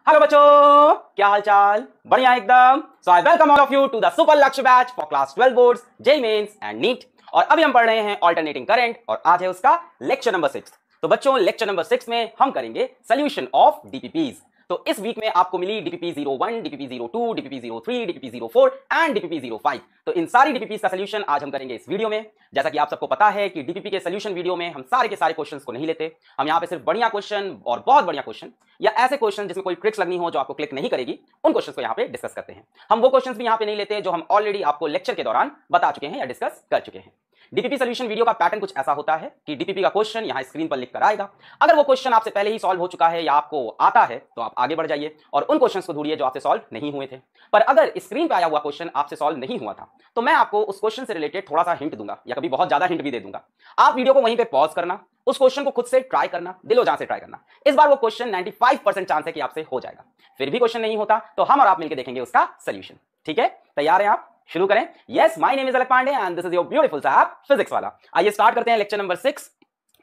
Hello बच्चों, क्या हाल चाल? बढ़िया एकदम। So I welcome all of you to the super Lakshya batch for class 12 boards, JEE mains and NEET. और अभी हम पढ़ रहे हैं ऑल्टरनेटिंग करंट और आज है उसका लेक्चर नंबर 6। तो बच्चों, लेक्चर नंबर 6 में हम करेंगे सोल्यूशन ऑफ डीपीपीज। तो इस वीक में आपको मिली DPP 01, DPP 02, DPP 03, DPP 04 and DPP 05। तो इन सारी डीपीपीज का सोल्यूशन आज हम करेंगे इस वीडियो में। जैसा कि आप सबको पता है कि डीपीपी के सोल्यूशन वीडियो में हम सारे के सारे क्वेश्चंस को नहीं लेते। हम यहाँ पे सिर्फ बढ़िया क्वेश्चन और बहुत बढ़िया क्वेश्चन या ऐसे क्वेश्चन जिसमें कोई ट्रिक्स लगनी हो जो आपको क्लिक नहीं करेगी, उन क्वेश्चंस को यहाँ पे डिस्कस करते हैं। हम वो क्वेश्चंस भी यहाँ पे नहीं लेते जो हम ऑलरेडी आपको लेक्चर के दौरान बता चुके हैं या डिस्कस कर चुके हैं। डीपीपी सोल्यूशन वीडियो का पैटर्न कुछ ऐसा होता है कि डीपीपी का क्वेश्चन यहाँ स्क्रीन पर लिख कर आएगा। अगर वो क्वेश्चन आपसे पहले ही सॉल्व हो चुका है या आपको आता है तो आप आगे बढ़ जाइए और उन क्वेश्चंस को ढूंढिए जो आपसे सॉल्व नहीं हुए थे। पर अगर स्क्रीन पे आया हुआ क्वेश्चन आपसे सॉल्व नहीं हुआ था तो मैं आपको उस क्वेश्चन से रिलेटेड थोड़ा सा हिंट दूंगा या कभी बहुत ज्यादा हिंट भी दे दूंगा। आप वीडियो को वहीं पे पॉज करना, उस क्वेश्चन को खुद से ट्राई करना, दिलो जान से ट्राई करना। इस बार वो क्वेश्चन 95% चांस है कि आपसे हो जाएगा। फिर भी क्वेश्चन नहीं होता तो हम और आप मिलकर देखेंगे उसका सोल्यूशन। ठीक है, तैयार हैं आप? शुरू करें। Yes, my name is Alakh Pandey and this is your beautiful साहब फिजिक्स वाला। आइए स्टार्ट करते हैं lecture number 6।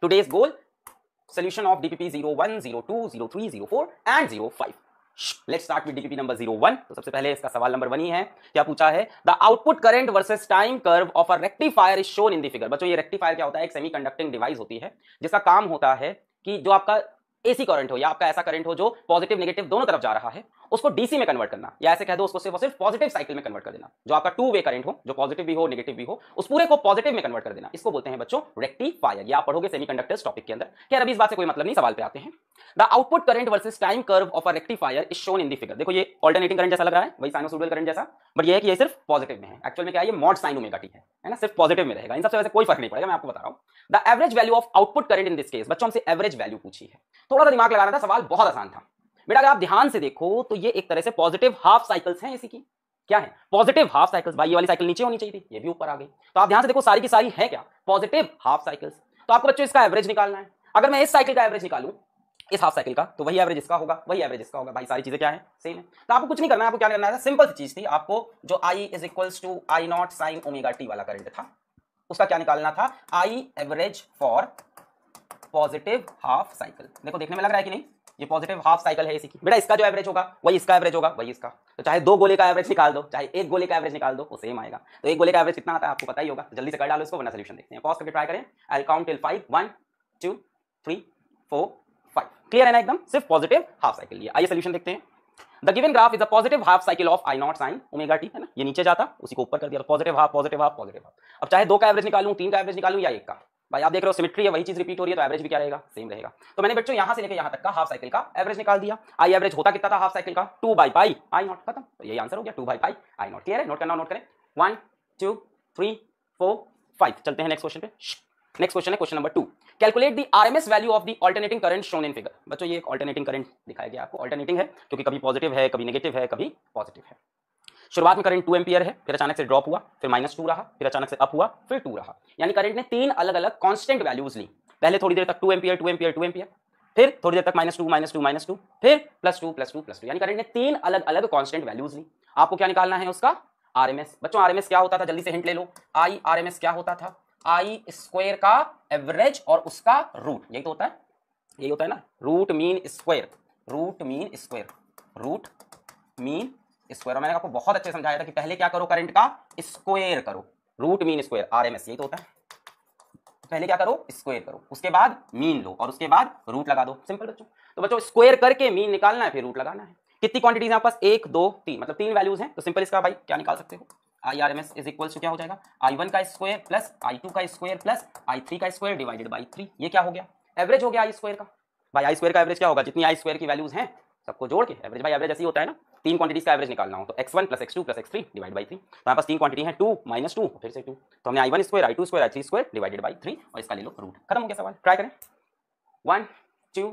Today's goal solution of DPP 01, 02, 03, 04 and 05। Let's start with DPP number 01। तो सबसे पहले इसका सवाल नंबर 1 ही है। क्या पूछा है? The output current versus time curve of a rectifier is shown in the figure. बच्चों, ये रेक्टिफायर क्या होता है? एक सेमीकंडक्टिंग डिवाइस होती है जिसका काम होता है कि जो आपका एसी करंट हो या आपका ऐसा करंट हो जो पॉजिटिव नेगेटिव दोनों तरफ जा रहा है, उसको डीसी में कन्वर्ट करना, या ऐसे कह दो उसको सिर्फ पॉजिटिव साइकिल में कन्वर्ट कर देना। जो आपका टू वे करंट हो, जो पॉजिटिव भी हो नेगेटिव भी हो, उस पूरे को पॉजिटिव में कन्वर्ट कर देना, इसको बोलते हैं बच्चों रेक्टिफायर। ये आप पढ़ोगे सेमीकंडक्टर्स टॉपिक के अंदर। क्या अभी इस बात से कोई मतलब नहीं, सवाल पे आते हैं। The output current versus time curve of a rectifier is shown in the figure. देखो, ये अल्टरनेटिंग करंट जैसा लग रहा है, वही साइनोसॉइडल करंट जैसा, बट ये है कि ये सिर्फ पॉजिटिव में है। एक्चुअल में क्या है? ये मॉड साइन ओमेगा टी है ना, सिर्फ पॉजिटिव में रहेगा। इन सबसे वैसे कोई फर्क नहीं पड़ेगा, मैं आपको बता रहा हूं। The average value of output current in this case. बच्चों, हमसे एवरेज वैल्यू पूछी है, थोड़ा सा दिमाग लगाना था, सवाल बहुत आसान था बेटा। अगर आप ध्यान से देखो तो ये एक तरह से पॉजिटिव हाफ साइकिल्स हैं इसी की। क्या है? Positive half cycles. भाई, ये वाली साइकिल नीचे होनी चाहिए थी, ये भी ऊपर आ गई। तो आप ध्यान से देखो, सारी की सारी है क्या? Positive half cycles. तो आपको बच्चों इसका एवरेज निकालना है। अगर मैं इस साइकिल का एवरेज निकालूं, इस हाफ साइकिल का, तो वही एवरेज इसका होगा, वही एवरेज इसका होगा। भाई, सारी चीजें क्या है? सेम है। तो आपको कुछ नहीं करना है। आपको क्या करना है? सिंपल सी चीज थी। आपको जो I is equals to I naught sine omega t वाला करंट था, उसका क्या निकालना था? I average for positive half cycle. देखो, देखने में लग रहा है कि नहीं? ये पॉजिटिव हाफ साइकिल है इसी की। बेटा, इसका जो एवरेज होगा वही इसका एवरेज होगा, वही इसका। तो चाहे दो गोले का एवरेज निकाल दो, चाहे एक गोले का एवरेज निकाल दो, वो सेम आएगा। तो एक गोले का एवरेज कितना आता है आपको पता ही होगा। जल्दी से कर डालो इसको, वरना सोल्यूशन देखते हैं। पॉज करके ट्राई करें। I will count till 5। 1 2 3 4 5। Clear है ना एकदम? सिर्फ पॉजिटिव हाफ साइकिल लिए। आइए सोल्यूशन देखते हैं। The given graph is a positive half cycle of I naught sine omega t, है ना। ये नीचे जाता, उसी को ऊपर कर दिया। Positive half, positive half, positive half. अब चाहे दो का एवरेज निकालूं, तीन का एवरेज निकालूं या एक का, भाई आप देख रहे हो सिमेट्री है, वही चीज रिपीट हो रही है, तो एवरेज भी क्या रहेगा? सेम रहेगा। तो मैंने बच्चों यहां से लेकर यहां तक का हाफ साइकिल का एवरेज निकाल दिया। आई एवरेज होता कितना था हाफ साइकिल का? 2 बाई पाई I नॉट। खत्म। तो यही आंसर हो गया, 2 by pi I not. Clear है? नोट करना, नोट करें। 1 2 3 4 5। चलते हैं नेक्स्ट क्वेश्चन पे। नेक्स्ट क्वेश्चन है question number 2। Calculate the RMS value of the alternating current shown in figure. बच्चों, ये एक अल्टरनेटिंग करंट दिखाया गया आपको। अल्टरनेटिंग है क्योंकि कभी पॉजिटिव है, कभी नेगेटिव है, कभी पॉजिटिव है। शुरुआत में करंट 2 एम्पियर है, फिर अचानक से ड्रॉप हुआ, फिर -2 रहा, फिर अचानक से अप हुआ, फिर 2 रहा। यानी करंट ने तीन अलग अलग कांस्टेंट वैल्यूज ली। पहले थोड़ी देर तक 2 एम्पियर 2 एम्पियर 2 एम्पियर, फिर थोड़ी देर तक -2 -2 -2, फिर +2 +2 +2। यानी करंट ने तीन अलग अलग कांस्टेंट वैल्यूज ली। आपको क्या निकालना है? उसका आरएमएस। बच्चों, आरएमएस क्या होता था? जल्दी से हिंट ले लो। आई आरएमएस क्या होता था? I स्क्वायर का एवरेज और उसका रूट। यही तो होता है, यही होता है ना। Root mean square, root mean square, root mean square. और मैंने आपको बहुत अच्छे समझाया था कि पहले क्या करो? करंट का स्क्वायर करो। रूट मीन स्क्वायर आरएमएस, यही तो होता है। पहले क्या करो? स्क्वायर करो, उसके बाद मीन लो और उसके बाद रूट लगा दो। सिंपल बच्चों। तो बच्चों, स्क्वायर करके मीन निकालना है, फिर रूट लगाना है। कितनी क्वांटिटीज है आपके पास? 1 2 3, मतलब 3 वैल्यूज हैं। तो सिंपल इसका भाई क्या निकाल सकते हो? I R M S is equal to क्या हो जाएगा? I1 का स्क्वायर प्लस I2 का स्क्वायर प्लस I3 का स्क्वायर डिवाइडेड बाई 3। ये क्या हो गया? एवरेज हो गया आई स्क्वायर का। भाई, आई स्क्वायर का एवरेज क्या होगा? जितनी आई स्क्वायर की वैल्यूज हैं सबको जोड़ के एवरेज। भाई, एवरेज ऐसे ही होता है ना। तीन क्वांटिटीज का एवरेज निकालना हो तो x1 + x2 + x3 divide by 3। तो हमारे पास तीन क्वांटिटी है, 2 -2 फिर से 2। तो हमने I1 square I2 square I3 square divided by 3 और इसका ले लो रूट। खत्म हो गया सवाल। ट्राई करें। 1 2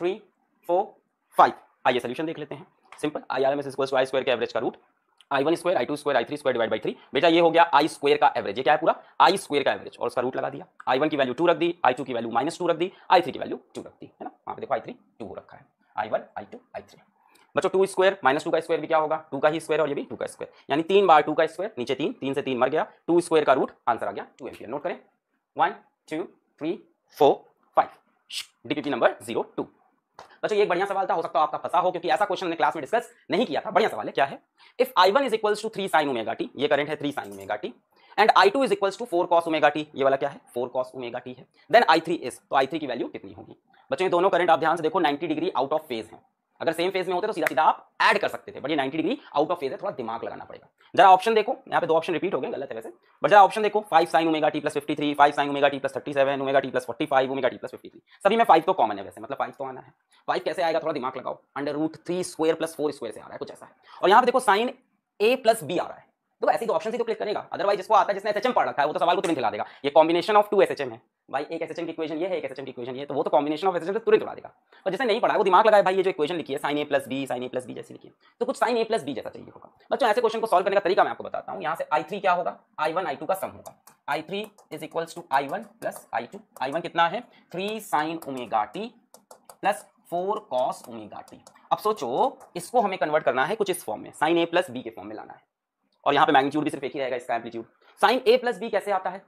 3 4 5। आइए सोल्यूशन देख लेते हैं। Simple, I R M S equals to I square के एवरेज का root, I1 square I2 square I3 square divide by 3। बेटा, ये हो गया आई स्क्वायर का एवरेज। ये क्या है? पूरा आई स्क्वायर का एवरेज और उसका रूट लगा दिया। I1 की वैल्यू 2 रख दी, I2 की वैल्यू -2 रख दी, I3 की वैल्यू 2 रख दी, है ना। वहां पे देखो I3 2 हो रखा है। I1 I2 I3। बच्चों, 2 स्क्वायर -2 का स्क्वायर भी क्या होगा? 2 का ही स्क्वायर और ये भी 2 का स्क्वायर, यानी 3 बार 2 का स्क्वायर, नीचे 3, 3 से 3 मर गया। 2 स्क्वायर का रूट, आंसर आ गया 2 एम्पियर। नोट करें। 1 2 3 4 5। DPP number 02। बच्चों ये एक बढ़िया सवाल था, हो सकता है आपका फंसा हो क्योंकि ऐसा क्वेश्चन हमने क्लास में डिस्कस नहीं किया था। बढ़िया सवाल है। क्या है? If I1 is equals to 3 sin omega t, ये करंट है 3 sin omega t, and I2 is equals to 4 cos omega t, ये वाला क्या है? 4 cos ओमेगा टी है। देन I3 इज, तो I3 की वैल्यू कितनी होगी? बच्चों ये दोनों करंट आप ध्यान से देखो 90 डिग्री आउट ऑफ फेज हैं। अगर सेम फेज में होते तो सीधा सीधा आप ऐड कर सकते थे, बट ये 90 डिग्री आउट ऑफ फेज है, थोड़ा दिमाग लगाना पड़ेगा। जरा ऑप्शन देखो, यहाँ पे दो ऑप्शन रिपीट हो गए, गलत है वैसे, बट जरा ऑप्शन देखो, 5 sin omega t plus 53, 5 sin omega t plus 37, omega t plus 45, omega t plus 53, सभी में 5 तो कॉमन है वैसे, मतलब 5 तो आना है। 5 कैसे आएगा? थोड़ा दिमाग लगाओ, √3 स्क्वायर प्लस 4 स्क्वायर से आ रहा है, कुछ ऐसा है। और यहाँ पे देखो sin a प्लस b आ रहा है, तो ऐसे तो ऑप्शन से तो क्लिक करेगा, अदरवाइज जिसको आता है, जिसने एसएचएम पढ़ रखा है वो तो सवाल को तुरंत हिला देगा। ये कॉम्बिनेशन ऑफ 2 एसएचएम है भाई, एक एसएचएम की इक्वेशन ये है, एक एसएचएम की इक्वेशन ये, तो वो तो कॉम्बिनेशन ऑफ एसएचएम से तुरंत उड़ा देगा। और जिसने नहीं पढ़ा है वो दिमाग लगाए, भाई ये जो इक्वेशन लिखी है sin a plus b, sin a plus b जैसी लिखी है, तो कुछ sin a प्लस b जैसा चाहिए होगा। बच्चों ऐसे क्वेश्चन को सॉल्व करने का तरीका मैं आपको बताता हूँ। यहाँ से I3 क्या होगा? I1 I2 का सम होगा। I3 is equals to I1 plus I2। I1 कितना है? 3 sin omega t plus 4 cos omega T. अब सोचो इसको हमें कन्वर्ट करना है कुछ इस फॉर्म में, sin a प्लस b के फॉर्म में लाना है, और यहाँ पे मैग्नीट्यूड भी सिर्फ एक ही रहेगा, इसका amplitude. sin a plus b कैसे आता है?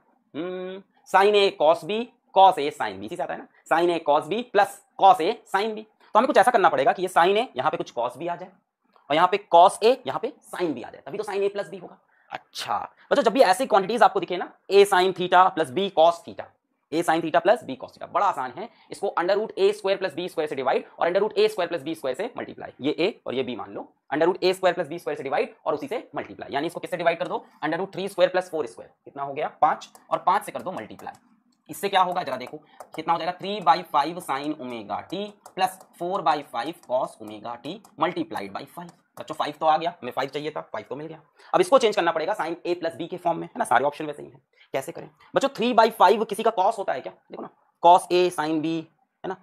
sin a cos b, cos a sin b, इसी से आता है ना, sin a cos b plus cos a sin b। तो हमें कुछ ऐसा करना पड़ेगा कि ये sin a यहाँ पे कुछ cos b आ जाए, और यहाँ पे cos a यहाँ पे sin b आ जाए, तभी तो sin a प्लस b होगा। अच्छा बच्चों, जब भी ऐसी क्वांटिटीज आपको दिखे ना, a sin theta plus b cos theta, a sin theta plus b cos theta, बड़ा आसान है, इसको √a square plus b square से डिवाइड और √a square plus b square से मल्टीप्लाई, ये a और ये b मान लो, √a square plus b square से डिवाइड और उसी से मल्टीप्लाई, यानी इसको किससे डिवाइड कर दो? √3 स्क्वायर प्लस 4 स्क्वायर, कितना हो गया? 5, और 5 से कर दो मल्टीप्लाई। इससे क्या होगा जरा देखो, कितना हो जाएगा? 3/5 sin omega t plus 4/5 cos omega T multiplied by 5। बच्चों 5 तो आ गया, हमें 5 चाहिए था, 5 तो मिल गया। अब इसको चेंज करना पड़ेगा sin a प्लस b के फॉर्म में, है ना, सारे ऑप्शन वैसे ही हैं। कैसे करें बच्चों? 3/5 किसी का cos होता है क्या? देखो ना, cos a sin b, है ना,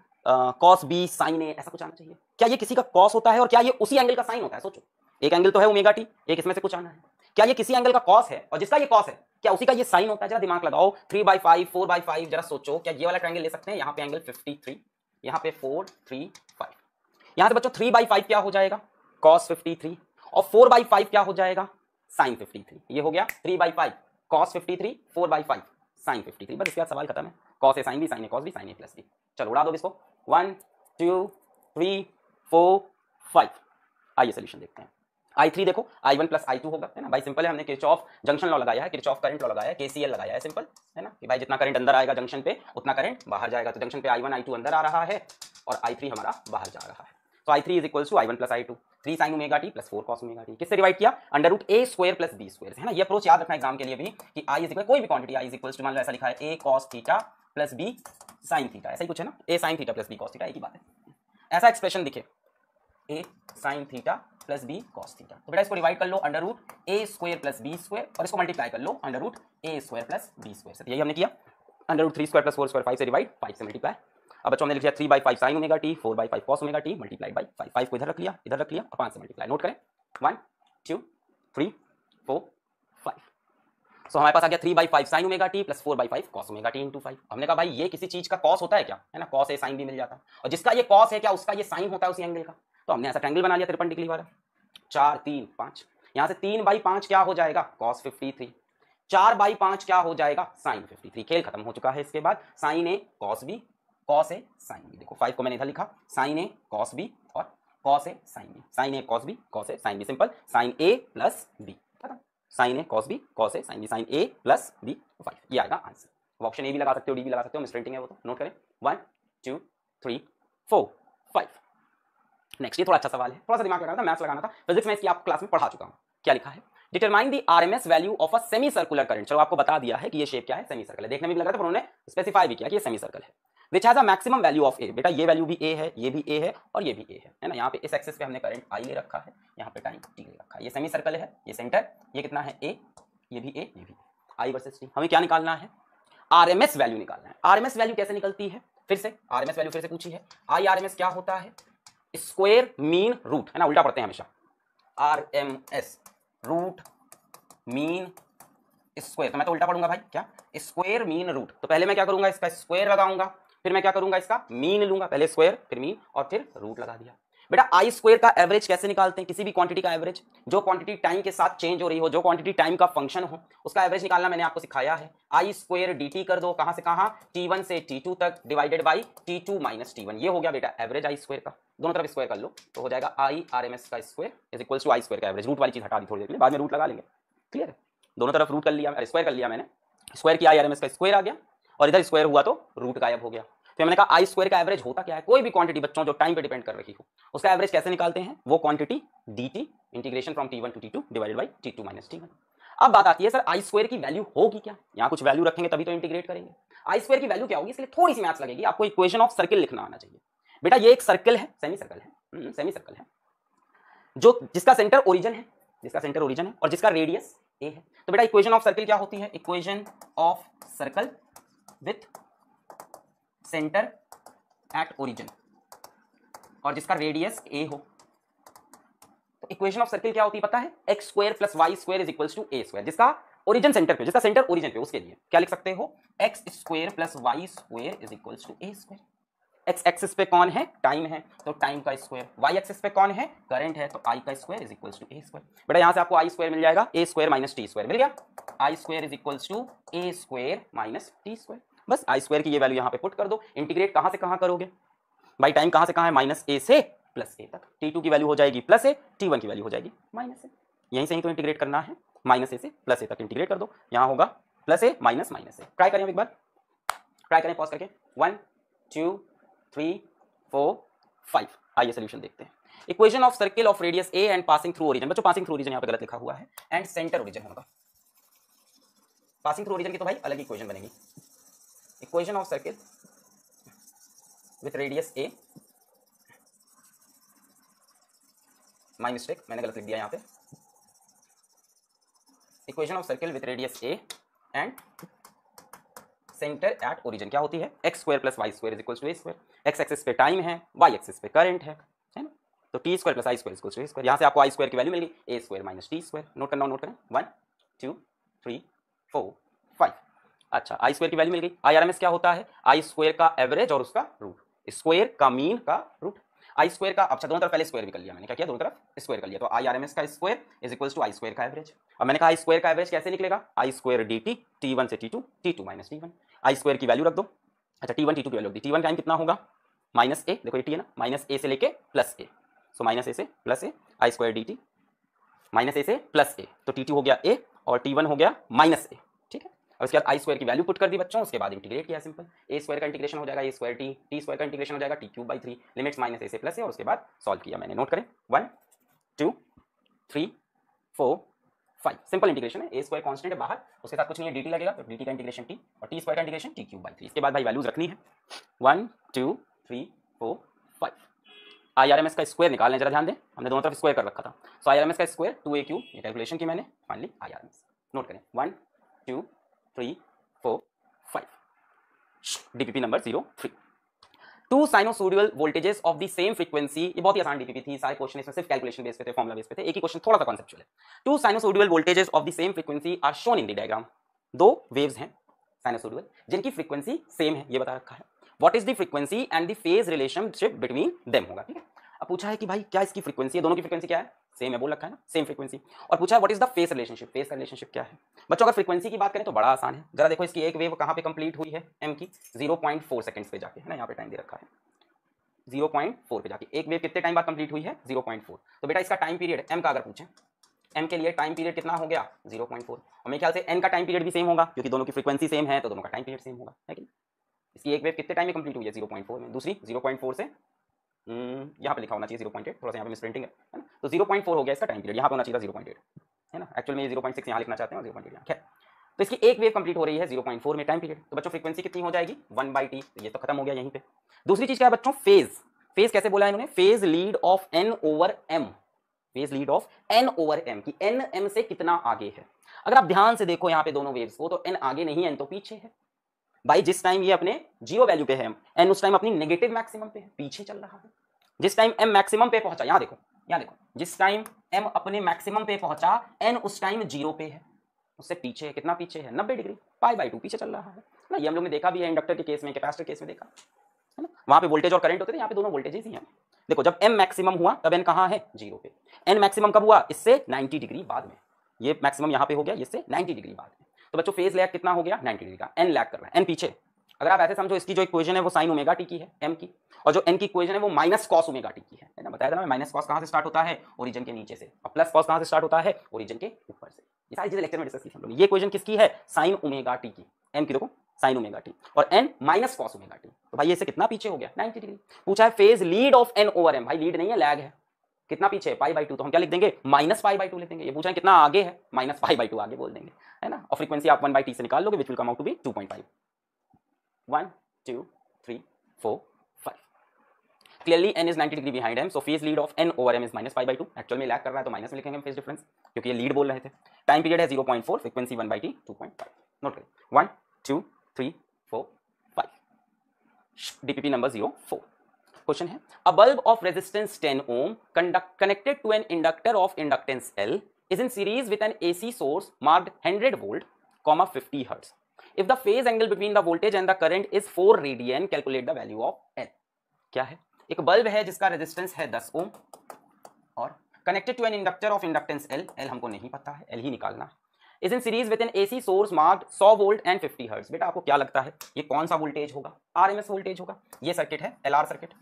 cos b sin a, ऐसा कुछ आना चाहिए। क्या ये किसी का cos होता है और क्या ये उसी एंगल का sin होता है? सोचो, एक एंगल तो है ओमेगा टी, एक इसमें से कुछ आना है। क्या ये किसी एंगल का cos है और जिसका ये cos है, क्या उसी का ये sin होता है? जरा दिमाग लगाओ, 3/5 4/5, जरा सोचो, क्या ये वाला ट्रायंगल ले सकते हैं? यहाँ पे एंगल 53, यहाँ पे 4 3 5, यहाँ से बच्चों 3/5 क्या हो जाएगा? cos 53, और 4/5 क्या हो जाएगा? sin 53। ये हो गया 3/5 cos 53, 4/5 sin 53। बस इसके बाद सवाल खत्म है, cos a sin b, sin a cos b, sin a plus b। चलो उड़ा दो इसको, 1 2 3 4 5। आइए सोल्यूशन देखते हैं। I3 देखो, I1 प्लस I2 होगा, है ना भाई, सिंपल है, हमने किरचॉफ जंक्शन लॉ लगाया है, किरचॉफ करंट लॉ लगाया है, KCL लगाया है, सिंपल है ना, कि भाई जितना करंट अंदर आएगा जंक्शन पे उतना करंट बाहर जाएगा। तो जंक्शन पे I1 I2 अंदर आ रहा है और I3 हमारा बाहर जा रहा है। तो I3 is equals to I1 plus I2, 3 sin omega t plus 4 cos omega t, किससे डिवाइड किया? √a square plus b square, है ना। ये अप्रोच याद रखना एग्जाम के लिए भी कि I इज इक्वल, कोई भी quantity I is equals to, मान लो ऐसा लिखा है a cos theta plus b sin theta, ऐसा ही कुछ है ना, a sin theta plus b cos theta, एक ही बात है। ऐसा एक्सप्रेशन दिखे a sin theta plus b cos theta, तो बेटा इसको डिवाइड कर लो √a square plus b square और इसको मल्टीप्लाई कर लो √a square plus b square से। यही हमने किया, √3 स्क्वायर प्लस 4 स्क्वायर, 5 से डिवाइड, 5 से मल्टीप्लाई। अब बच्चों हमने लिख लिया 3/5 sin omega T, 4/5 cos omega T multiply by 5। 5 को इधर रख लिया, इधर रख लिया और 5 से मल्टीप्लाई। नोट करें, 1 2 3 4 5। सो हमारे पास आ गया 3/5 sin omega t plus 4/5 cos omega T into 5। हमने कहा भाई ये किसी चीज का cos होता है क्या, है ना, cos a sin b मिल जाता, और जिसका ये cos है क्या उसका ये sin होता है उसी एंगल का। तो हमने ऐसा ट्रायंगल बना लिया त्रिपंडिकली वाला, 4 3 5। यहाँ से 3/5 क्या हो जाएगा? cos 53। 4/5 क्या हो जाएगा? sin 53। खेल खत्म हो चुका है। इसके बाद sin a cos b, cos a sin b, देखो 5 को मैंने इधर लिखा, sin a cos b और cos a sin b, sin a cos b cos a sin b, simple, sin a plus b, sin a cos b cos a sin b, sin a plus b 5, ये आएगा answer. Option A भी लगा सकते हो, D भी लगा सकते हो, मिसप्रिंटिंग है वो तो। नोट करें, 1 2 3 4 5। नेक्स्ट, ये थोड़ा अच्छा सवाल है, थोड़ा सा दिमाग लगाना था, मैथ्स लगाना था, फिजिक्स में इसकी आपको क्लास में पढ़ा चुका हूँ। क्या लिखा है? Determine the RMS value of a semi circular current. चलो आपको बता दिया है कि ये शेप क्या है, सेमी सर्कल है, देखने में भी लग रहा था, पर उन्होंने स्पेसिफाई भी किया कि ये सेमी सर्कल है। Which has a maximum value of A, बेटा ये वैल्यू भी ए है, ये भी ए है और ये भी ए है ना। यहाँ पे इस एक्सिस पे हमने करंट आई ले रखा है, यहाँ पे टाइम टी ले रखा है। ये सेमी सर्कल है, ये सेंटर, ये कितना है? ए, ये भी ए, ये भी आई वर्सेस टी। हमें क्या निकालना है? आरएमएस वैल्यू निकालना है। आरएमएस वैल्यू कैसे निकलती है? फिर से आरएमएस वैल्यू फिर से पूछी है। आई आरएमएस क्या होता है? स्क्वायर मीन रूट, है ना, उल्टा पढ़ते हैं हमेशा। आरएमएस रूट मीन स्क्वायर, तो मैं तो उल्टा पढ़ूंगा भाई, क्या? Square mean root. तो पहले मैं क्या करूंगा? इसका स्क्वायर लगाऊंगा, फिर मैं क्या करूंगा? इसका मीन लूंगा, पहले स्क्वायर फिर मीन और फिर रूट लगा दिया। बेटा आई स्क्वायर का एवरेज कैसे निकालते हैं, किसी भी क्वांटिटी का एवरेज, जो क्वांटिटी टाइम के साथ चेंज हो रही हो, जो क्वांटिटी टाइम का फंक्शन हो, उसका एवरेज निकालना मैंने आपको सिखाया है। आई स्क्वायर dt कर दो, कहां से कहां, t1 से t2 तक divided by t2 minus t1, ये हो गया बेटा एवरेज आई स्क्वायर का। दोनों तरफ स्क्वायर कर लो तो हो जाएगा आई RMS का square is equals to I square का एवरेज। रूट वाली चीज हटा दी थोड़ी देर के लिए, बाद में रूट लगा लेंगे, क्लियर है। दोनों तरफ रूट कर लिया, स्क्वायर कर लिया मैंने, स्क्वायर किया, आई RMS का स्क्वायर आ गया और इधर स्क्वायर हुआ तो रूट गायब हो गया। फिर मैंने कहा आई स्क्वायर का एवरेज होता क्या है, कोई भी क्वांटिटी बच्चों जो टाइम पे डिपेंड कर रही हो उसका एवरेज कैसे निकालते हैं, वो quantity dt integration from t1 to t2 divided by t2 minus t1। अब बात आती है सर आई स्क्वायर की वैल्यू होगी क्या, यहाँ कुछ वैल्यू रखेंगे तभी तो इंटीग्रेट करेंगे। आई स्क्वायर की वैल्यू क्या होगी, इसलिए थोड़ी सी मैथ्स लगेगी, आपको इक्वेशन ऑफ सर्किल लिखना आना चाहिए। बेटा ये एक सर्कल है, सेमी सर्कल है जो जिसका सेंटर ओरिजिन है, और जिसका रेडियस a है। तो बेटा इक्वेशन ऑफ सर्किल क्या होती है, equation of circle with centre at origin और जिसका रेडियस a हो। तो इक्वेशन ऑफ सर्किल क्या होती है पता है, x square plus y square is equals to A square, जिसका ओरिजिन सेंटर पे, जिसका सेंटर ओरिजिन पे, उसके लिए क्या लिख सकते हो, x square plus y square is equals to A square. X axis पे कौन है, टाइम है, तो टाइम का स्क्वायर, वाई एक्सिस पे कौन है, करंट है, तो आई का square is equals to A square. बेटा यहां से आपको आई स्क्वायर मिल जाएगा, A square minus T square मिल गया, I square is equals to A square minus T square. बस आई स्क्वायर की ये वैल्यू यहां पे पुट कर दो, इंटीग्रेट कहां से कहां करोगे भाई, टाइम कहां से कहां है, माइनस ए से प्लस ए तक, t2 की वैल्यू हो जाएगी प्लस ए, t1 की वैल्यू हो जाएगी माइनस ए, यहीं से ही तो इंटीग्रेट करना है, माइनस ए से प्लस ए तक इंटीग्रेट कर दो, यहां होगा प्लस ए माइनस माइनस ए। ट्राई करें एक बार, ट्राई करें पॉज करके, 1 2 3 4 5। आइए सोल्यूशन देखते हैं। Equation of circle of radius a and passing through origin, बच्चों पासिंग थ्रू ओरिजिन यहां पे गलत लिखा हुआ है, एंड सेंटर ओरिजिन होगा। पासिंग थ्रू ओरिजिन की तो भाई अलग इक्वेशन बनेगी। Equation of circle with radius a, my mistake, मैंने गलत लिख दिया यहाँ पे। Equation of circle with radius a and centre at origin क्या होती है, x square plus y square is equals to A square. X axis पे टाइम है, वाई एक्सिस पे करंट है ना, तो T square plus I square equals to A square. यहाँ से आपको आई स्क्वायर की वैल्यू मिल गई, A square minus T square. Note करना, नोट करें, 1 2 3 4 5। अच्छा आई स्क्वायर की वैल्यू मिल गई। आई RMS क्या होता है, आई स्क्वायर का एवरेज और उसका रूट, स्क्वायर का मीन का रूट। आई स्क्वायर का, अच्छा दोनों तरफ पहले स्क्वायर भी कर लिया मैंने, क्या किया, दोनों तरफ स्क्वायर कर लिया, तो आई RMS का square is equals to I square का एवरेज। और मैंने कहा आई स्क्वायर का एवरेज कैसे निकलेगा, आई स्क्वायर dt t1 से t2 t2 माइनस t1। आई स्क्वायर की वैल्यू रख दो, अच्छा t1 t2 की वैल्यू रख दी, t1 टाइम कितना होगा, माइनस ए, देखो ये t है ना, माइनस ए से लेके plus A, so minus A से plus A, I square dt minus A से प्लस ए, तो t2 हो गया a और t1 हो गया माइनस ए, ठीक है। और उसके बाद आई स्क्वायर की वैल्यू पुट कर दी बच्चों, उसके बाद इंटीग्रेट किया, सिंपल, ए स्क्वायर का इंटीग्रेशन हो जाएगा A square T, T square का इंटीग्रेशन हो जाएगा T cube by 3, limits minus A से प्लस ए, और उसके बाद सॉल्व किया मैंने। नोट करें, 1 2 3 4 5, सिंपल इंटीग्रेशन है, ए स्क्वायर कांस्टेंट है बाहर, उसके साथ कुछ नहीं है, dt लगेगा, तो dt का इंटीग्रेशन t और t स्क्वायर का इंटीग्रेशन t क्यूब बाई 3। इसके बाद भाई वैल्यूज रखनी है, 1 2 3 4 5। आई RMS का स्क्वायर निकालने, जरा ध्यान दें, हमने दोनों तरफ स्क्वायर कर रखा था, सो आई RMS का स्क्वायर 2a क्यूब, ये कैलकुलेशन की मैंने, फाइनली आई RMS। नोट करें, 1 2 3 4 5, DPP number 03। Two sinusoidal voltages of the same frequency, ये बहुत ही आसान DPP थी, सारे क्वेश्चन इसमें सिर्फ कैलकुलेशन बेस पे थे, फॉर्मुला बेस पे थे, एक ही क्वेश्चन थोड़ा सा कॉन्सेप्चुअल है। Two sinusoidal voltages of the same frequency are shown in the diagram, दो वेव्स हैं साइनोसोइडल जिनकी फ्रीक्वेंसी सेम है, ये बता रखा है। What is the frequency and the phase relationship between them होगा, ठीक है। अब पूछा है कि भाई क्या इसकी फ्रीक्वेंसी है, दोनों की फ्रीक्वेंसी क्या है, सेम है, बोल रखा है ना, सेम फ्रीक्वेंसी। और पूछा है what is the phase relationship, phase का रिलेशनशिप क्या है। बच्चों अगर फ्रीक्वेंसी की बात करें तो बड़ा आसान है, जरा देखो इसकी एक वेव कहां पे कंप्लीट हुई है, m की 0.4 सेकंड्स पे जाके, है ना, यहाँ पे टाइम दे रखा है 0.4 पे जाके, एक वेव कितने टाइम बाद कंप्लीट हुई है, 0.4। तो बेटा इसका टाइम पीरियड m का अगर पूछें, m के लिए टाइम पीरियड कितना हो गया, 0.4, और मेरे ख्याल से n का टाइम पीरियड भी सेम होगा, क्योंकि दोनों की फ्रीक्वेंसी सेम है तो दोनों का टाइम पीरियड सेम होगा, है कि। इसकी एक वेव कितने टाइम में कंप्लीट हुई है, 0.4 में, दूसरी 0.4 से यहाँ पे लिखा होना चाहिए 0.8, थोड़ा सा यहाँ पे मिसप्रिंटिंग है ना, तो 0.4 हो गया इसका टाइम पीरियड, यहाँ पे होना चाहिए 0.8, है ना, एक्चुअल में 0.6 यहाँ लिखना चाहते हैं और 0.8 यहाँ, खैर। तो इसकी एक वेव कंप्लीट हो रही है 0.4 में टाइम पीरियड, तो बच्चों फ्रीक्वेंसी कितनी हो जाएगी, 1/t, तो ये तो खत्म हो गया यहीं पे। दूसरी चीज क्या है बच्चों, फेज, फेज कैसे बोला है इन्होंने, phase lead of n over m, phase lead of n over m, की n m से कितना आगे है। अगर आप ध्यान से देखो यहाँ पे दोनों वेव्स को, तो n आगे नहीं है, n तो पीछे है भाई। जिस टाइम ये अपने जीरो वैल्यू पे है n उस टाइम अपनी नेगेटिव मैक्सिमम पे है, पीछे चल रहा है। जिस टाइम m मैक्सिमम पे पहुंचा, यहाँ देखो, यहाँ देखो, जिस टाइम m अपने मैक्सिमम पे पहुंचा, n उस टाइम जीरो पे है, उससे पीछे है, कितना पीछे है, 90 डिग्री, π/2 पीछे चल रहा है ना। ये हम लोग ने देखा भी है इंडक्टर के केस में, कैपेसिटर केस में देखा है ना, वहां पे वोल्टेज और करंट होते थे, यहाँ पे दोनों वोल्टेजेस ही हैं। देखो जब m मैक्सिमम हुआ तब n कहाँ है 0 पे, n मैक्सिमम कब हुआ इससे 90 डिग्री बाद में, ये मैक्सिमम यहाँ पे हो गया इससे 90 डिग्री बाद में। तो बच्चों फेज लैग कितना हो गया 90 डिग्री का, n लैग कर रहा है, n पीछे। अगर आप ऐसे समझो इसकी जो इक्वेशन है वो साइन ओमेगा टी की है m की, और जो n की इक्वेशन है वो माइनस कॉस ओमेगा टी की है ना। बताया था ना माइनस कॉस कहाँ से स्टार्ट होता है ओरिजिन के नीचे से, और प्लस कॉस कहाँ से स्टार्ट होता है ओरिजिन के ऊपर से। ये सारी चीजें लेक्चर में डिस्कस की हम लोग। ये इक्वेशन किसकी है साइन ओमेगा टी की, m की देखो साइन ओमेगा टी और n minus cos omega T. तो भाई इससे कितना पीछे हो गया 90 डिग्री। पूछा है phase lead of n over m, भाई लीड नहीं है लैग है, कितना पीछे है पाई बाई 2, तो हम क्या लिख देंगे माइनस पाई बाई 2 लिख देंगे। ये पूछा है कितना आगे है माइनस पाई बाई 2 आगे बोल देंगे है ना। और फ्रीक्वेंसी आप 1/t से निकाल लोगे which will come out to be 2.5। 1 2 3 4 5 clearly n is 90 degree behind m, so phase lead of n over m is minus pi by 2। Actual में लैग कर रहा है तो माइनस में लिखेंगे हम फेज डिफरेंस, क्योंकि ये लीड बोल रहे थे। टाइम पीरियड है 0.4, फ्रीक्वेंसी 1/t 2.5। नोट करें 1 2 3 4 5, डीपीपी नंबर 04। क्वेश्चन है a bulb of resistance 10 ohm connected to an inductor of inductance L is in series with an AC source marked 100 volt, 50 hertz. If the phase angle between the voltage and the current is 4 radian, calculate the value of L. क्या है, एक bulb है जिसका resistance है 10 ohm और connected to an inductor of inductance L, L हमको नहीं पता है, L ही निकालना है। Is in series with an AC source marked 100 volt and 50 hertz. बेटा आपको क्या लगता है ये कौन सा वोल्टेज होगा, RMS वोल्टेज होगा। ये सर्किट है LR सर्किट,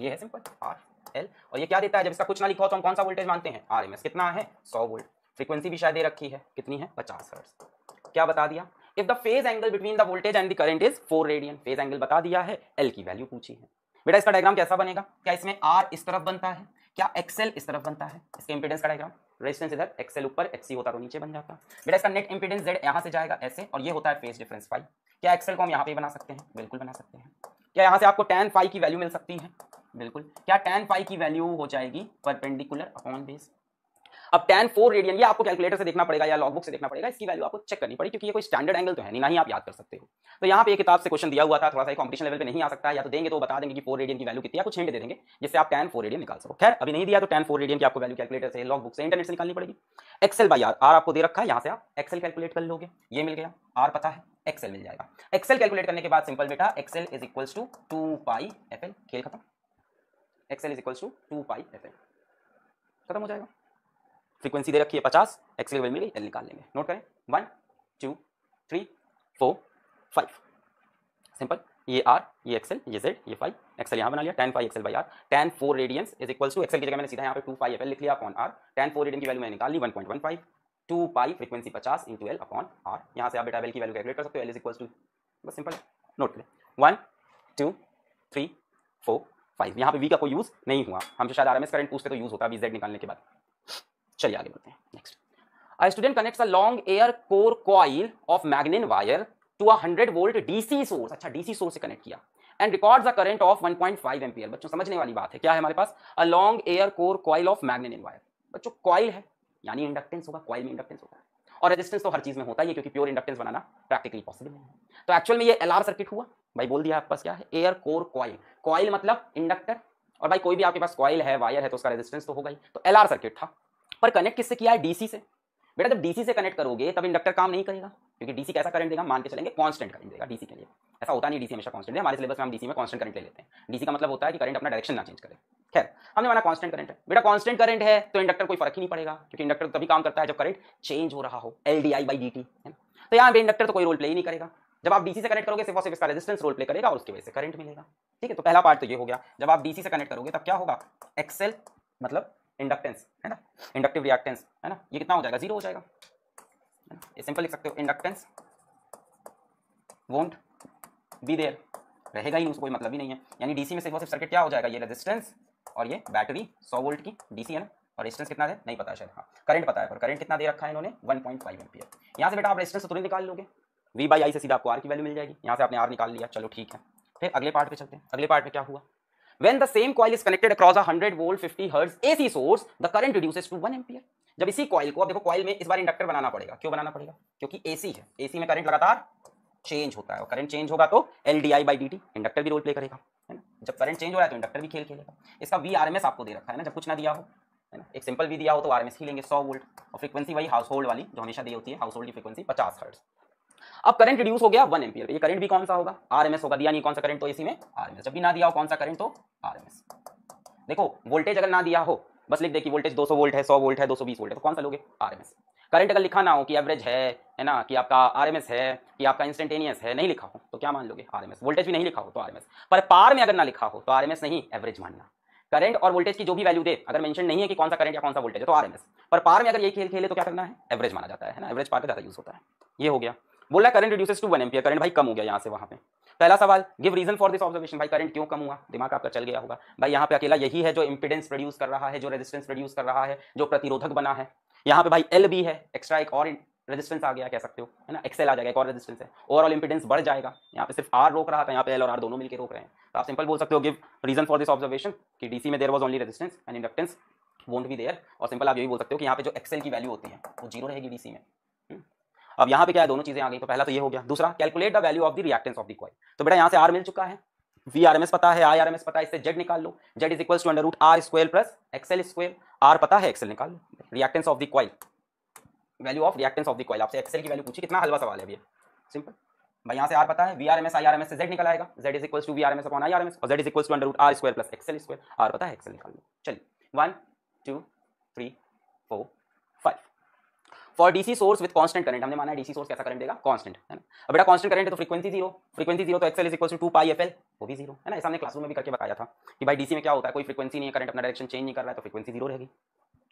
ये है सिंपल R L, और ये क्या देता है जब इसका कुछ ना लिखा हो तो हम कौन सा वोल्टेज मानते हैं RMS। कितना है 100 वोल्ट, फ्रीक्वेंसी भी शायद दे रखी है, कितनी है 50 हर्ट्ज। क्या बता दिया, if the phase angle between the voltage and the current is 4 radian, phase angle बता दिया है, L की वैल्यू पूछी है। बेटा इसका डायग्राम कैसा बनेगा, क्या इसमें R इस तरफ बनता है, क्या XL इस तरफ बनता है, इसके इंपीडेंस का डायग्राम, रेजिस्टेंस इधर, XL ऊपर, XC होता तो नीचे बन जाता। बेटा इसका नेट इंपीडेंस Z यहां से जाएगा ऐसे, और ये होता है फेज डिफरेंस फाई। क्या XL को हम यहाँ पे बना सकते हैं, बिल्कुल बना सकते हैं। क्या यहाँ से आपको tan फाई की वैल्यू मिल सकती है, बिल्कुल। क्या tan फाई की वैल्यू हो जाएगी परपेंडिकुलर अपॉन बेस। अब tan 4 रेडियन ये आपको कैलकुलेटर से देखना पड़ेगा या लॉगबुक से देखना पड़ेगा, इसकी वैल्यू आपको चेक करनी पड़ेगी, क्योंकि ये कोई स्टैंडर्ड एंगल तो है नहीं, ना ही आप याद कर सकते हो। तो यहाँ पे ये किताब से क्वेश्चन दिया हुआ था, थोड़ा सा कंपटीशन लेवल पे नहीं आ सकता है, या तो देंगे तो बता देंगे कि 4 रेडियन की वैल्यू कितनी है, कुछ हिंट दे देंगे जिससे आप tan 4 रेडियन निकाल सको। खैर अभी नहीं दिया तो tan 4 रेडियन की आपको वैल्यू कैलकुलेटर से, लॉगबुक से, इंटरनेट से निकालनी पड़ेगी। XL बाई R, R आपको दे रखा है, यहाँ से आप XL कैलकुलेट कर लोगे, ये मिल गया, R पता है, XL मिल जाएगा। XL कैलकुलेट करने के बाद सिंपल बेटा XL is equals to 2 pi FL, खेल खत्म। XL is equals to 2 pi FL, खत्म हो जाएगा। फ्रीक्वेंसी दे रखी है 50, XL वैल्यू मिल गई, L निकाल लेंगे। नोट करें 1 2 3 4 5, सिंपल। ये R, ये XL, ये Z, ये फाई, XL यहाँ बना लिया, tan phi XL by R। tan 4 radians is equals to, XL की जगह मैंने सीधा यहाँ पे 2 पाई FL लिख लिया अपॉन R। tan 4 रेडियन की वैल्यू मैंने निकाल ली 1.15, 2 पाई frequency 50 into L upon R। यहाँ से आप बेटा L की वैल्यू कैलकुलेट कर सकते हो, L इज इक्वल्स टू, बस सिंपल नोट करें 1 2 3 4 5। यहाँ पे V का कोई यूज नहीं हुआ, हमसे शायद RMS करंट पूछते तो यूज होता, Z निकालने के बाद। चलिए आगे बढ़ते हैं। Next, a student connects a long air core coil of magnet wire to a 100 volt DC source, अच्छा डीसी सोर्स से कनेक्ट किया, and records a current of 1.5 ampere. बच्चों समझने वाली बात है, क्या है हमारे पास, a long air core coil of magnet wire. बच्चों कॉइल है यानी इंडक्टेंस होगा, कॉइल में इंडक्टेंस होता है, और रेजिस्टेंस तो हर चीज में होता ही है, क्योंकि प्योर इंडक्टेंस बनाना प्रैक्टिकली पॉसिबल नहीं है। तो एक्चुअल में ये LR सर्किट हुआ, भाई बोल दिया आपके पास क्या है, एयर कोर कॉइल। कॉइल मतलब इंडक्टर, और भाई कोई भी आपके पास कॉइल है, वायर है, तो उसका रेजिस्टेंस तो होगा ही। तो LR सर्किट था, पर कनेक्ट किससे किया है, डीसी से। बेटा जब डीसी से कनेक्ट करोगे तब इंडक्टर काम नहीं करेगा, क्योंकि डीसी कैसा करंट देगा, मान के चलेंगे कांस्टेंट करंट देगा डीसी के लिए। ऐसा होता नहीं डीसी हमेशा कांस्टेंट है, हमारे सिलेबस में हम डीसी में कांस्टेंट करंट ले लेते हैं। डीसी का मतलब होता है कि करंट अपना डायरेक्शन ना चेंज करे। खैर हमने माना कांस्टेंट करंट है। बेटा कांस्टेंट करंट है तो इंडक्टर कोई फर्क ही नहीं पड़ेगा, क्योंकि इंडक्टर तभी काम करता है जब करंट चेंज हो रहा हो, LDI/dt है ना। तो यहाँ पे इंडक्टर तो कोई रोल प्ले ही नहीं करेगा। जब आप डीसी से कनेक्ट करोगे सिर्फ और सिर्फ इसका रेजिस्टेंस रोल प्ले करेगा, और उसकी वजह से करंट मिलेगा। ठीक है, तो पहला पार्ट तो ये हो गया। जब आप डीसी से कनेक्ट करोगे तब क्या होगा, XL मतलब इंडक्टेंस है ना, इंडक्टिव रिएक्टेंस है ना, ये कितना हो जाएगा, 0 हो जाएगा। ये सिंपल लिख सकते हो, इंडक्टेंस वोंट बी देयर, रहेगा ही नहीं, उसको कोई मतलब ही नहीं है। यानी डीसी में सिर्फ सर्किट क्या हो जाएगा, ये रेजिस्टेंस और ये बैटरी 100 वोल्ट की डीसी है ना, और रेजिस्टेंस कितना है नहीं पता शायद, हाँ करंट पता है, पर करंट कितना दे रखा है इन्होंने 1.5 एम्पियर। यहाँ से बेटा आप रेजिस्टेंस तुरंत निकाल लोगे, V/I से सीधा आपको R की वैल्यू मिल जाएगी। यहाँ से आपने R निकाल लिया, चलो ठीक है। फिर अगले पार्ट पे चलते हैं। अगले पार्ट में क्या हुआ, When the same coil is connected across a 100 volt 50 hertz AC source, the current reduces to 1 ampere. जब इसी कॉइल को, अब देखो कॉइल में इस बार इंडक्टर बनाना पड़ेगा, क्यों बनाना पड़ेगा, क्योंकि एसी है, एसी में करंट लगातार चेंज होता है, और करंट चेंज होगा तो LDI/dt, इंडक्टर भी रोल प्ले करेगा है ना। जब करंट चेंज हो रहा है तो इंडक्टर भी खेल खेलेगा। इसका VRMS आपको दे रखा है ना, जब कुछ ना दिया हो है ना, एक सिंपल भी दिया हो तो RMS ही लेंगे 100 वोल्ट, और फ्रीक्वेंसी वही हाउस होल्ड वाली जो हमेशा दी होती है, हाउस होल्ड की फ्रीक्वेंसी 50 हर्ट्ज। अब करंट रिड्यूस हो गया 1 एम्पियर, ये करंट भी कौन सा होगा, आरएमएस होगा। दिया नहीं कौन सा करंट तो एसी में आरएमएस, जब भी ना दिया हो कौन सा करंट तो आरएमएस। देखो वोल्टेज अगर ना दिया हो, बस लिख दे कि वोल्टेज 200 वोल्ट है, 100 वोल्ट है, 220 वोल्ट है, तो कौन सा लोगे, आरएमएस। करंट अगर लिखा ना हो कि एवरेज है ना, कि आपका आरएमएस है, कि आपका इंस्टेंटेनियस है, नहीं लिखा हो तो क्या मान लोगे, आरएमएस। वोल्टेज भी नहीं लिखा हो तो आरएमएस। पर पार में अगर ना लिखा हो तो आरएमएस नहीं, एवरेज मानना। करंट और वोल्टेज की जो भी वैल्यू दे, अगर मेंशन नहीं है कि कौन सा करंट या कौन सा वोल्टेज है तो आरएमएस। पर पार में अगर ये खेल खेले तो क्या करना है, एवरेज माना जाता है ना, एवरेज पार का ज्यादा यूज होता है। ये हो गया। बोला current reduces to 1 ampere, current भाई कम हो गया यहाँ से वहां पे। पहला सवाल, give reason for this observation, भाई करंट क्यों कम हुआ, दिमाग आपका चल गया होगा। भाई यहाँ पे अकेला यही है जो इंपीडेंस प्रोड्यूस कर रहा है, जो रेजिस्टेंस प्रोड्यूस कर रहा है, जो प्रतिरोधक बना है। यहाँ पे भाई एल भी है, एक्स्ट्रा एक और रेजिस्टेंस आ गया कह सकते हो, है ना, एक्सएल आ जाएगा, एक और रेजिस्टेंस है, ओवरऑल इंपीडेंस बढ़ जाएगा। यहाँ पे सिर्फ आर रोक रहा था, यहाँ पे एल और आर दोनों मिलकर रोक रहे हैं। तो आप सिंपल बोल सकते हो give reason for this observation कि डीसी में there was only resistance and inductance won't be there. और सिंपल आप यही बोल सकते हो कि यहाँ पे जो एक्सएल की वैल्यू होती है वो जीरो रहेगी डीसी में। अब यहाँ पे क्या है, दोनों चीजें आ गई। तो पहला तो ये हो गया। दूसरा, calculate the value of the reactance of the coil. तो बेटा यहाँ से आर मिल चुका है, वी आर एम एस पता है, आई आर एम एस पता है, इससे जेड निकाल लो, Z is equals to under root R square plus XL square. R पता है, एक्सएल निकाल लो। Reactance of the coil, value of reactance of the coil, आपसे एक्सएल की वैल्यू पूछी, कितना हलवा सवाल है भैया, सिंपल। भाई यहाँ से आर पता है, V R M S I R M S से जेड निकल आएगा, Z is equals to V R M S upon I R M S, और Z is equals to under root R square plus XL square. R पता है, XL निकाल लो। चलिए 1 2 3 4 5। For DC source with constant current, हमने माना है DC source कैसा current देगा, कांस्टेंट, है ना। अब बेटा कांस्टेंट करंट है तो फ्रीक्वेंसी जीरो, फ्रीक्वेंसी जीरो तो X L is equals to 2 pi F L, वो भी जीरो, है ना। ऐसा हमने क्लासरूम में भी करके बताया था कि भाई डीसी में क्या होता है, कोई फ्रीक्वेंसी नहीं है, करंट अपना डायरेक्शन चेंज नहीं कर रहा है तो फ्रीक्वेंसी जीरो रहेगी,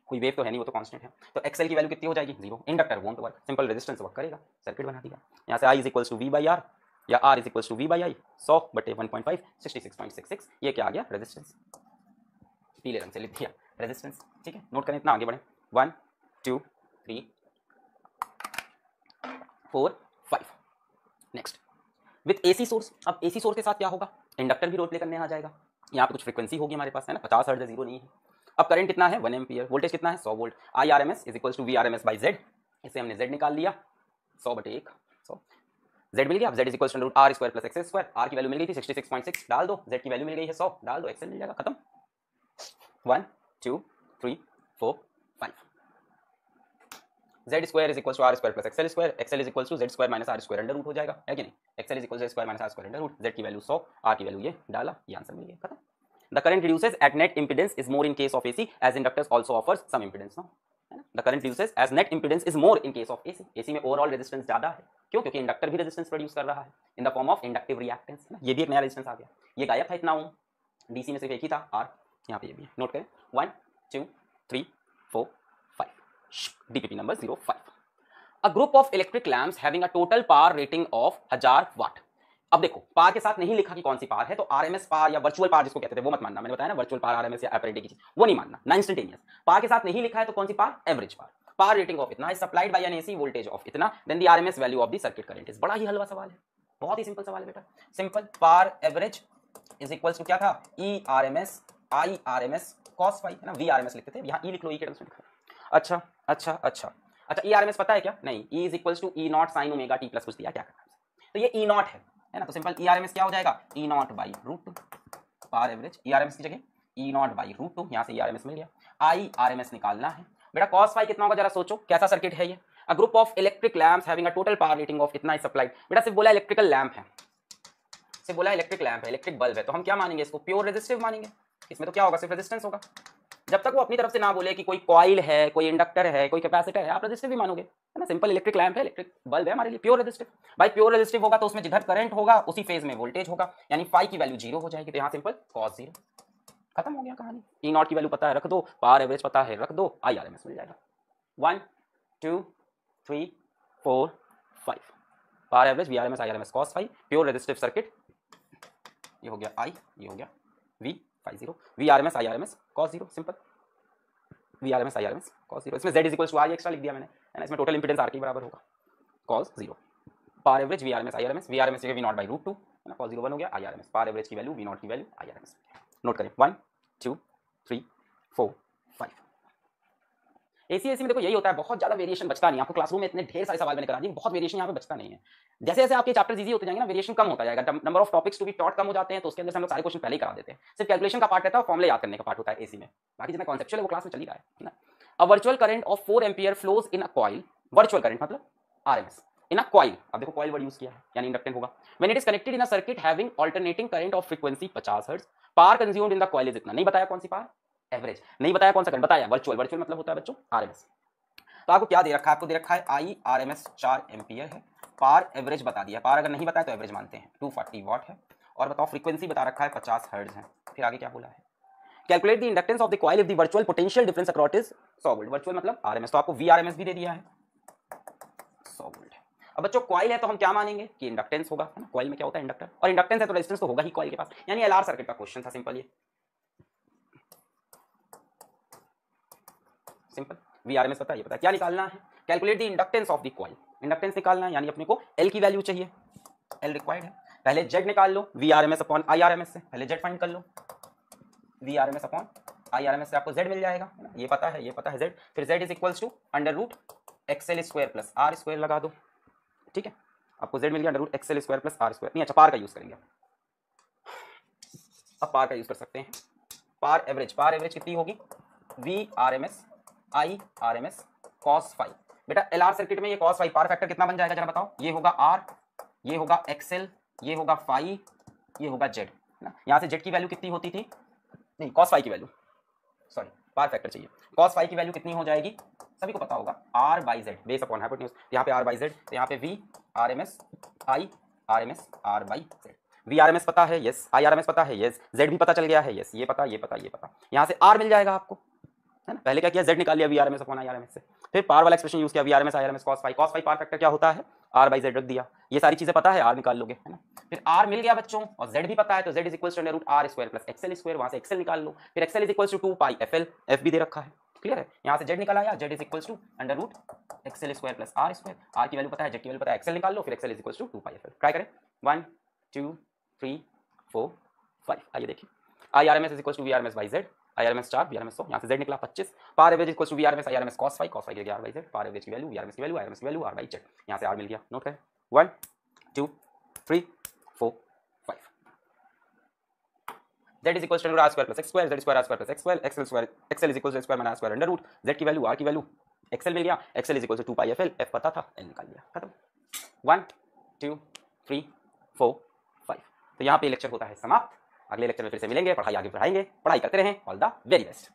कोई वेव तो है नहीं, वो तो कांस्टेंट है। तो एक्सएल की वैल्यू कितनी हो जाएगी, zero. Inductor won't work, simple resistance work करेगा, सर्किट बना दिया। यहाँ से I is equals to V by R या R is equals to V by I, 100/1.5 66.66, ये क्या आ गया, रेजिस्टेंस। पीले रंग से लिख दिया रेजिस्टेंस, ठीक है। नोट करें, इतना आगे बढ़े, 1 2 3 4 5। Next with AC source. अब एसी सोर्स के साथ क्या होगा, इंडक्टर भी रोल प्ले करने आ जाएगा। यहाँ पे कुछ फ्रीक्वेंसी होगी हमारे पास, है ना, 50 हर्ट्ज, जीरो नहीं है। अब करंट कितना है, 1 एम्पियर, वोल्टेज कितना है, 100 volt. I R M S is equals to V R M S by Z, इससे हमने जेड निकाल लिया, 100/1 100। जेड मिल गया, Z is equals to root R square plus X square. R की वैल्यू मिल गई थी 66.6, डाल दो। जेड की वैल्यू मिल गई है 100, डाल दो, एक्सएल मिल जाएगा, खत्म। 1 2 3 4 5। Z square is equals to R square plus XL square, X L is equals to Z square minus R square under root हो जाएगा, है कि नहीं। X L is equals to Z square minus R square under root, Z की value 100, R की value ये डाला, ये आंसर मिल गया, खत्म। The current reduces at net impedance is more in case of AC as inductors also offers some impedance now, है ना। The current reduces as net impedance is more in case of AC, AC में overall resistance ज्यादा है, क्यों, क्योंकि inductor भी resistance produce कर रहा है in the form of inductive reactance, है ना। ये भी एक नया रेजिस्टेंस आ गया, ये गायब था इतना ओम, डीसी में सिर्फ एक ही था आर, यहाँ पे ये भी है, नोट करें 1 2 3 4 5, DPP number 05। A group of electric lamps having a total power rating of 1000 वाट। अब देखो पार के साथ नहीं लिखा कि कौन सी पार है, तो आरएमएस पार या वर्चुअल पार जिसको कहते थे वो मत मानना, मैंने बताया ना, वर्चुअल पार आरएमएस या अपरेंट की चीज वो नहीं मानना, ना इंस्टेंटेनियस। पार के साथ नहीं लिखा है तो कौन सी power, average power. Power rating of इतना, supplied by an AC voltage of इतना, then the RMS value of the circuit current is. बड़ा ही हलवा सवाल है, बहुत ही सिंपल सवाल है बेटा, simple. Power average is equals to क्या था, E R M S I R M S cos phi, है ना, वी आरएमएस लिखते थे, यहाँ ई लिख लो, ई के टर्म्स में लिखो। अच्छा अच्छा अच्छा अच्छा, ई आरएमएस पता है क्या, नहीं, E is equals to E naught sine omega t plus कुछ दिया, क्या करना है, तो ये ई नॉट है ना। तो सिंपल ई आरएमएस क्या हो जाएगा, ई नॉट बाई रूट 2, पार एवरेज ई आरएमएस की जगह ई नॉट बाई रूट 2, यहाँ से ई आरएमएस मिल गया। आई आरएमएस निकालना है बेटा, कॉस फाई कितना होगा जरा सोचो, कैसा सर्किट है ये। A group of electric lamps having a total power rating of इतना इज सप्लाइड। बेटा सिर्फ बोला इलेक्ट्रिकल लैंप है, सिर्फ बोला इलेक्ट्रिक लैंप है, इलेक्ट्रिक बल्ब है, तो हम क्या मानेंगे इसको, प्योर रेजिस्टिव मानेंगे। इसमें तो क्या होगा, सिर्फ रेजिस्टेंस होगा। जब तक वो अपनी तरफ से ना बोले कि कोई कॉइल है, कोई इंडक्टर है, कोई कैपेसिटर है, आप रेजिस्टिव भी मानोगे, है ना। सिंपल इलेक्ट्रिक लैंप है, इलेक्ट्रिक बल्ब है हमारे लिए, प्योर रेजिस्टिव। भाई प्योर रेजिस्टिव होगा तो उसमें जिधर करंट होगा उसी फेज में वोल्टेज होगा, यानी फाई की वैल्यू 0 हो जाएगी, तो यहाँ सिंपल कॉस 0, खत्म हो गया कहानी। ई नॉट की वैल्यू पता है रख दो, पावर एवरेज पता है रख दो, आई आरएमएस मिल जाएगा। 1 2 3 4 5, power average V R M S I R M S cos phi, pure resistive circuit, ये हो गया आई, ये हो गया V 50, V R M S I R M S cos 0, simple V R M S I R M S cos 0। इसमें Z is equals to R extra लिख दिया मैंने, है ना, इसमें टोटल इंपीडेंस आर के बराबर होगा, cos 0। Power average V R M S I R M S, V R M S V naught by root 2, है ना, कॉस 0 1 हो गया, आई आरएमएस पावर एवरेज की वैल्यू वी नॉट की वैल्यू आई आरएमएस। नोट करें 1 2 3 4 5। एसी में देखो यही होता है, बहुत ज्यादा वेरिएशन बचता नहीं, आपको क्लासरूम में इतने ढेर सारे सवाल मैंने करा दिए, बहुत वेरिएशन यहाँ पे बचता नहीं है। जैसे जैसे आपके चैप्टर्स इजी होते जाएंगे ना, वेरिएशन कम होता जाएगा, number of topics to be taught कम हो जाते हैं, तो उसके अंदर से हम लोग सारे क्वेश्चन पहले ही करा देते हैं। सिर्फ कैलकुलेशन का पार्ट रहता है, फॉर्मूले याद करने का पार्ट होता है एसी में, बाकी जितना कॉन्सेप्चुअल है वो क्लास में चल ही रहा है ना। A virtual current of 4 ampere flows in a coil, virtual current मतलब आरएमएस, इन अ कॉइल, अब देखो कॉइल वर्ड यूज किया है यानी इंडक्टेंस होगा। When it is connected in a circuit having alternating current of frequency 50 hertz, power consumed in the coil is इतना। नहीं बताया कौन सी पावर, एवरेज। नहीं बताया कौन सा करंट, बताया वर्चुअल। वर्चुअल मतलब होता है बच्चों आरएमएस। तो आपको क्या दे रखा है, आपको दे रखा है आई आरएमएस 4 एम्पियर है, पावर एवरेज बता दिया, पावर अगर नहीं बताया तो एवरेज मानते हैं 240 वाट है, और बताओ फ्रीक्वेंसी बता रखा है 50 हर्ट्ज है। फिर आगे क्या बोला है, calculate the inductance of the coil if the virtual potential difference across is 100 volt. Virtual मतलब आरएमएस, तो आपको वीआरएमएस भी दे दिया है 100 वोल्ट। अब बच्चों कॉइल है तो हम क्या मानेंगे कि इंडक्टेंस होगा, है ना, कॉइल में क्या होता है इंडक्टर, और इंडक्टेंस है तो रेजिस्टेंस तो होगा ही कॉइल के पास, यानी एलआर सर्किट का क्वेश्चन था, सिंपल ये सिंपल। वीआरएमएस पता है, ये पता है क्या निकालना है, calculate the inductance of the coil, inductance निकालना है, यानी अपने को एल की वैल्यू चाहिए, एल रिक्वायर्ड है। पहले जेड निकाल लो वीआरएमएस अपॉन आईआरएमएस से, पहले जेड फाइंड कर लो, वीआरएमएस अपॉन आईआरएमएस से आपको जेड मिल जाएगा, ये पता है, ये पता है जेड। फिर Z is equals to under root XL square plus R square लगा दो, ठीक है, आपको जेड मिल गया under root XL square plus R square. नहीं अच्छा पार का यूज करेंगे, अब पार का यूज कर सकते हैं। पार एवरेज कितनी होगी, V R M S I R M S cos phi. बेटा एल आर सर्किट में ये कॉस फाइव पार फैक्टर कितना बन जाएगा जरा बताओ, ये होगा आर, ये होगा एक्सएल, ये होगा फाइव, ये होगा जेड, है ना। यहाँ से जेड की वैल्यू कितनी होती थी, नहीं कॉस फाइव की वैल्यू, सॉरी पार फैक्टर चाहिए, कॉस फाइव की वैल्यू कितनी हो जाएगी, सभी को पता होगा R by Z base upon hypotenuse, यहाँ पे आर बाई जेड, तो यहाँ पे V R M S I R M S R by Z. V R M S पता है yes, I R M S पता है यस, जेड भी पता चल गया है यस, ये पता ये पता ये पता, यहाँ से आर मिल जाएगा आपको, है ना। पहले क्या किया, जेड निकाल लिया V R M S upon I R M S से, फिर पावर वाला एक्सप्रेशन यूज किया V R M S I R M S cos phi power factor क्या होता है, आर बाई जेड रख दिया, ये सारी चीजें पता है, आर निकाल लोगे, है ना। फिर आर मिल गया बच्चों और जेड भी पता है, तो Z is equal to under root R square plus XL square, वहां से एक्सएल निकाल लो, फिर XL is equal to 2 pi F L, F भी दे रखा है, क्लियर है। यहाँ से जेड निकल आया, Z is equal to under root XL square plus R square, R की वैल्यू पता है, जेड की वैल्यू पता है, एक्सएल निकाल लो, फिर XL is equal to 2 pi F L. Try करें 1 2 3 4 5, आइए देखिए, I R M S is equal to V R M S by Z, I R M S 4 V R M S 100, यहाँ से जेड निकला 25, power average equal to V R M S I R M S cos phi गिर गया R by Z, power average की value V R M S की value I R M S की value R by Z, यहाँ से are मिल गया, note करें 1 2 3 4 5, z is equals to r square plus x square, z square r square plus x square, xl is equals to x square minus r square under root, z की value r की value xl मिल गया, xl is equals to 2 pi fl, f पता था l निकाल लिया, खत्म। 1 2 3 4 5, तो यहाँ पे लेक्चर होता है समाप्त। अगले लेक्चर में फिर से मिलेंगे, पढ़ाई आगे बढ़ाएंगे, पढ़ाई करते रहें, ऑल द वेरी बेस्ट।